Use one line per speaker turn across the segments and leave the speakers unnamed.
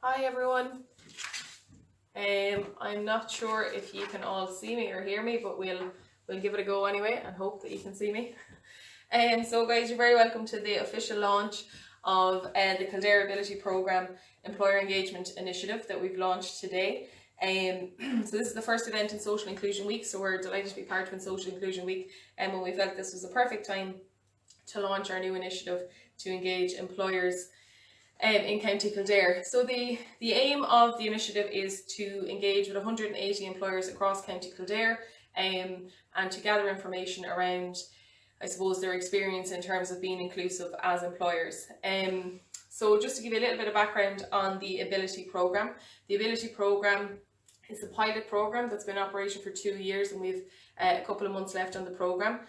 Hi everyone. I'm not sure if you can all see me or hear me, but we'll give it a go anyway and hope that you can see me. So guys, you're very welcome to the official launch of the Kildare Ability Programme Employer Engagement Initiative that we've launched today. So this is the first event in Social Inclusion Week, so we're delighted to be part of in Social Inclusion Week, and when we felt this was a perfect time to launch our new initiative to engage employers in County Kildare. So the aim of the initiative is to engage with 180 employers across County Kildare and to gather information around, I suppose, their experience in terms of being inclusive as employers. So just to give you a little bit of background on the Ability Programme. The Ability Programme is a pilot programme that's been in operation for 2 years, and we've a couple of months left on the programme.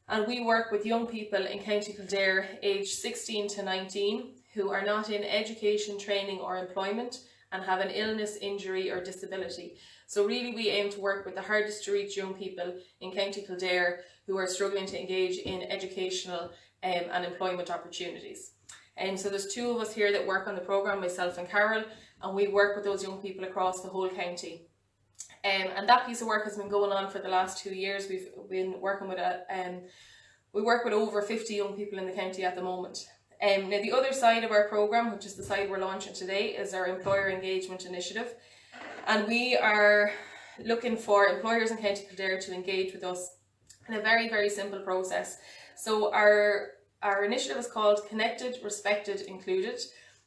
And we work with young people in County Kildare aged 16 to 19 who are not in education, training or employment and have an illness, injury or disability. So really we aim to work with the hardest to reach young people in County Kildare who are struggling to engage in educational and employment opportunities. So there's 2 of us here that work on the programme, myself and Carol, and we work with those young people across the whole county. And that piece of work has been going on for the last 2 years. We've been working with we work with over 50 young people in the county at the moment. Now the other side of our programme, which is the side we're launching today, is our Employer Engagement Initiative. And we are looking for employers in County Kildare to engage with us in a very, very simple process. So our initiative is called Connected, Respected, Included.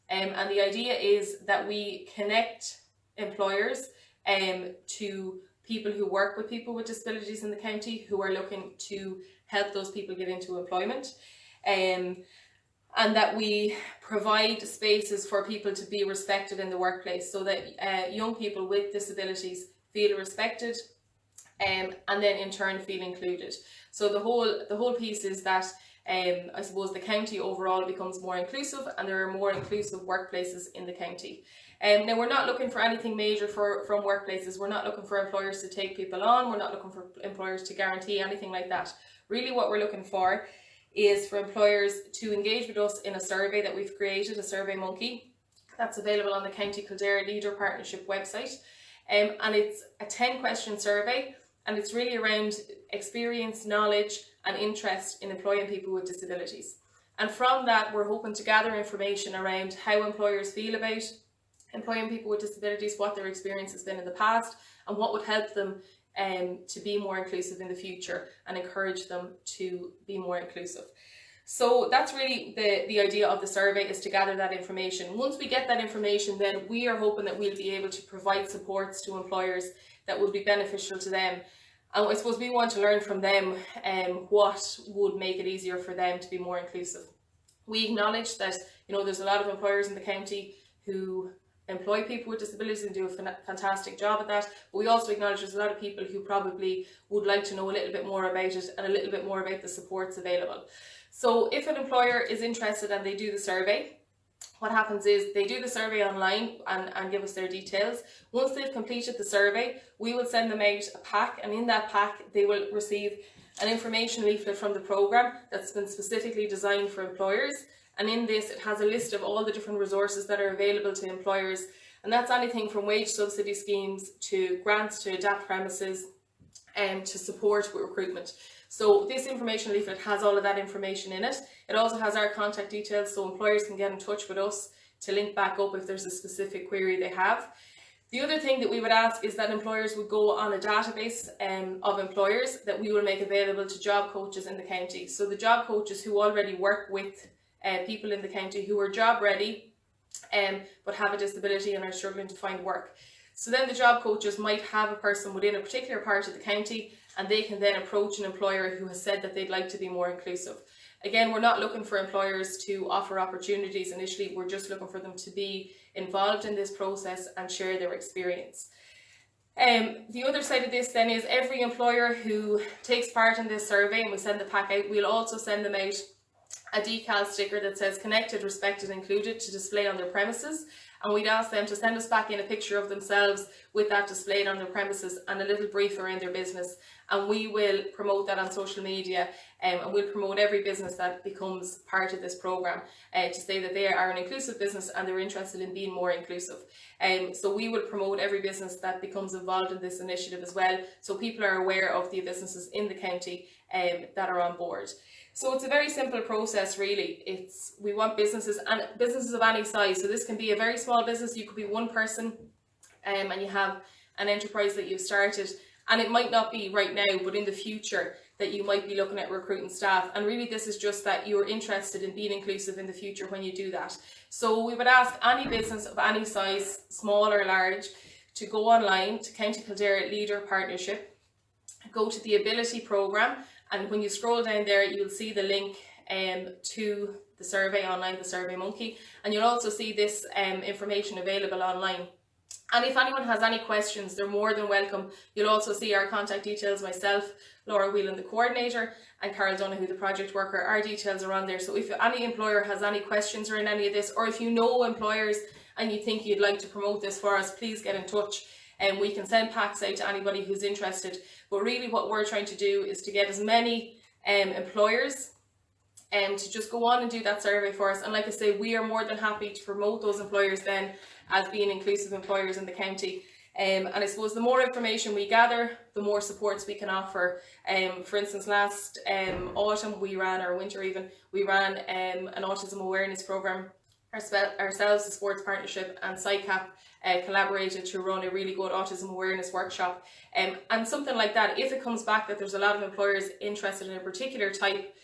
And the idea is that we connect employers to people who work with people with disabilities in the county who are looking to help those people get into employment. And that we provide spaces for people to be respected in the workplace, so that young people with disabilities feel respected and then in turn feel included. So the whole piece is that I suppose the county overall becomes more inclusive and there are more inclusive workplaces in the county. Now we're not looking for anything major from workplaces. We're not looking for employers to take people on. We're not looking for employers to guarantee anything like that. Really what we're looking for is for employers to engage with us in a survey that we've created, a Survey Monkey, that's available on the County Kildare Leader Partnership website. And it's a 10-question survey, and it's really around experience, knowledge and interest in employing people with disabilities. And from that, we're hoping to gather information around how employers feel about employing people with disabilities, what their experience has been in the past, and what would help them to be more inclusive in the future and encourage them to be more inclusive. So that's really the idea of the survey, is to gather that information. Once we get that information, then we are hoping that we'll be able to provide supports to employers that will be beneficial to them. And I suppose we want to learn from them what would make it easier for them to be more inclusive. We acknowledge that there's a lot of employers in the county who employ people with disabilities and do a fantastic job at that, but we also acknowledge there's a lot of people who probably would like to know a little bit more about it and a little bit more about the supports available. So if an employer is interested and they do the survey, what happens is they do the survey online and give us their details. Once they've completed the survey, we will send them out a pack, and in that pack they will receive an information leaflet from the programme that's been specifically designed for employers. And in this, it has a list of all the different resources that are available to employers. And that's anything from wage subsidy schemes to grants to adapt premises and to support with recruitment. So this information leaflet has all of that information in it. It also has our contact details, so employers can get in touch with us to link back up if there's a specific query they have. The other thing that we would ask is that employers would go on a database of employers that we will make available to job coaches in the county. So the job coaches who already work with people in the county who are job ready but have a disability and are struggling to find work. So then the job coaches might have a person within a particular part of the county, and they can then approach an employer who has said that they'd like to be more inclusive. Again, we're not looking for employers to offer opportunities initially, we're just looking for them to be involved in this process and share their experience. The other side of this then is every employer who takes part in this survey, and we send the pack out, we'll also send them out a decal sticker that says connected, respected, included to display on their premises. And we'd ask them to send us back in a picture of themselves with that displayed on their premises and a little brief around their business. And we will promote that on social media, and we'll promote every business that becomes part of this programme to say that they are an inclusive business and they're interested in being more inclusive. So we will promote every business that becomes involved in this initiative as well, so people are aware of the businesses in the county that are on board. So it's a very simple process really. We want businesses, and businesses of any size. So this can be a very small business, you could be one person and you have an enterprise that you've started, and it might not be right now, but in the future that you might be looking at recruiting staff. And really this is just that you're interested in being inclusive in the future when you do that. So we would ask any business of any size, small or large, to go online to County Kildare Leader Partnership, go to the Ability Programme, and when you scroll down there, you'll see the link to the survey online, the Survey Monkey, and you'll also see this information available online. And if anyone has any questions, they're more than welcome. You'll also see our contact details, myself, Laura Whelan, the coordinator, and Carol Donoghue, the project worker. Our details are on there. So if any employer has any questions around any of this, or if you know employers and you think you'd like to promote this for us, please get in touch. And we can send packs out to anybody who's interested. But really what we're trying to do is to get as many employers to just go on and do that survey for us. And like I say, we are more than happy to promote those employers then as being inclusive employers in the county. And I suppose the more information we gather, the more supports we can offer. For instance, last autumn we ran, or winter even, we ran an autism awareness programme ourselves, the Sports Partnership and SciCap collaborated to run a really good autism awareness workshop, and something like that, if it comes back that there's a lot of employers interested in a particular type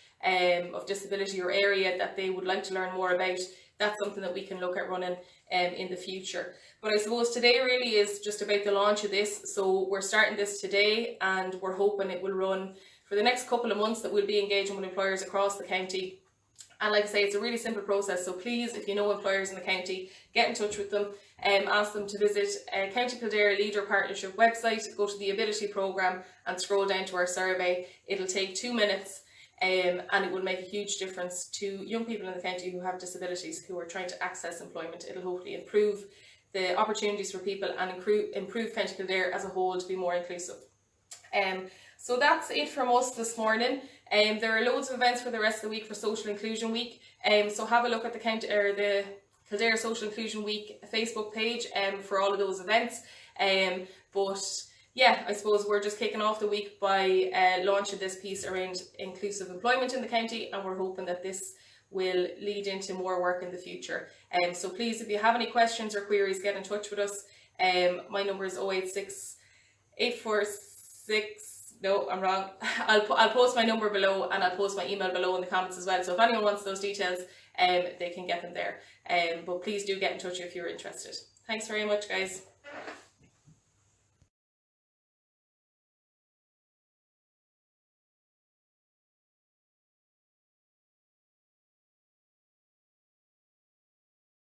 of disability or area that they would like to learn more about, that's something that we can look at running in the future. But I suppose today really is just about the launch of this. So we're starting this today and we're hoping it will run for the next couple of months, that we'll be engaging with employers across the county. And like I say, it's a really simple process. So please, if you know employers in the county, get in touch with them and ask them to visit County Kildare Leader Partnership website, go to the Ability Programme and scroll down to our survey. It'll take 2 minutes and it will make a huge difference to young people in the county who have disabilities, who are trying to access employment. It'll hopefully improve the opportunities for people and improve County Kildare as a whole to be more inclusive. So that's it from us this morning. There are loads of events for the rest of the week for Social Inclusion Week. So have a look at the Kildare Social Inclusion Week Facebook page for all of those events. But yeah, I suppose we're just kicking off the week by launching this piece around inclusive employment in the county, and we're hoping that this will lead into more work in the future. So please, if you have any questions or queries, get in touch with us. My number is 086 846. No, I'm wrong. I'll post my number below, and I'll post my email below in the comments as well. So if anyone wants those details, they can get them there. But please do get in touch if you're interested. Thanks very much, guys.